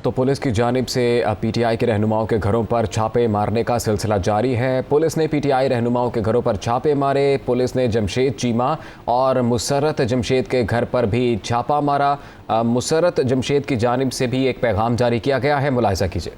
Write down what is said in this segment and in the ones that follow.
تو پولیس کی جانب سے پی ٹی آئی کے رہنماؤں کے گھروں پر چھاپے مارنے کا سلسلہ جاری ہے۔ پولیس نے پی ٹی آئی رہنماؤں کے گھروں پر چھاپے مارے۔ پولیس نے جمشید چیمہ اور مسرت جمشید کے گھر پر بھی چھاپا مارا۔ مسرت جمشید کی جانب سے بھی ایک پیغام جاری کیا گیا ہے، ملاحظہ کیجیے۔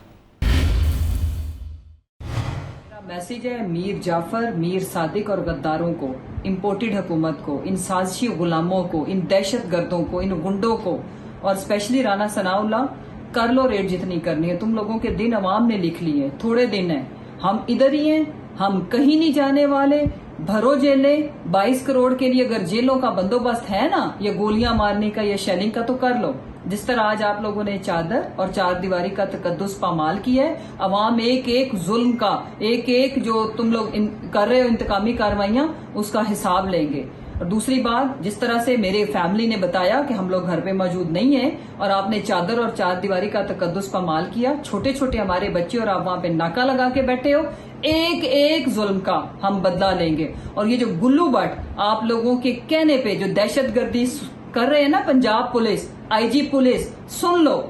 میسیج ہے میر جعفر، میر صادق اور غداروں کو، امپورٹڈ حکومت کو، ان سازشی غلاموں کو، ان دہشت گردوں کو، ان گنڈوں کو، اور اسپیشلی رانا ثناء اللہ، کر لو ریٹ جتنی کرنی ہے۔ تم لوگوں کے دن عوام نے لکھ لیے، تھوڑے دن ہیں، ہم ادھر ہی ہیں، ہم کہیں نہیں جانے والے۔ بھرو جیلیں، 22 کروڑ کے لیے اگر جیلوں کا بندوبست ہے نا، یہ گولیاں مارنے کا یا شیلنگ کا، تو کر لو۔ جس طرح آج آپ لوگوں نے چادر اور چار دیواری کا تقدس پامال کیا ہے، عوام ایک ایک ظلم کا، ایک ایک جو تم لوگ کر رہے ہو انتقامی کارروائیاں، اس کا حساب لیں گے۔ اور دوسری بات، جس طرح سے میرے فیملی نے بتایا کہ ہم لوگ گھر پہ موجود نہیں ہیں اور آپ نے چادر اور چار دیواری کا تقدس پامال کیا، چھوٹے چھوٹے ہمارے بچے اور آپ وہاں پہ ناکا لگا کے بیٹھے ہو، ایک ایک ظلم کا ہم بدلہ لیں گے۔ اور یہ جو گلو بٹ آپ لوگوں کے کہنے پہ جو دہشت گردی کر رہے ہیں نا پنجاب پولیس، آئی جی پولیس، سن لو،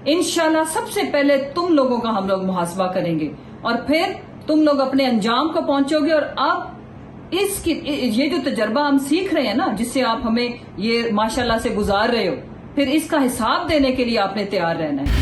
انشاءاللہ سب سے پہلے تم لوگوں کا ہم لوگ محاسبہ کریں گے اور پھر تم لوگ اپنے انجام کو پہنچو گے۔ اور اب یہ جو تجربہ ہم سیکھ رہے ہیں نا، جس سے آپ ہمیں یہ ماشاءاللہ سے گزار رہے ہو، پھر اس کا حساب دینے کے لیے آپ نے تیار رہنا ہے۔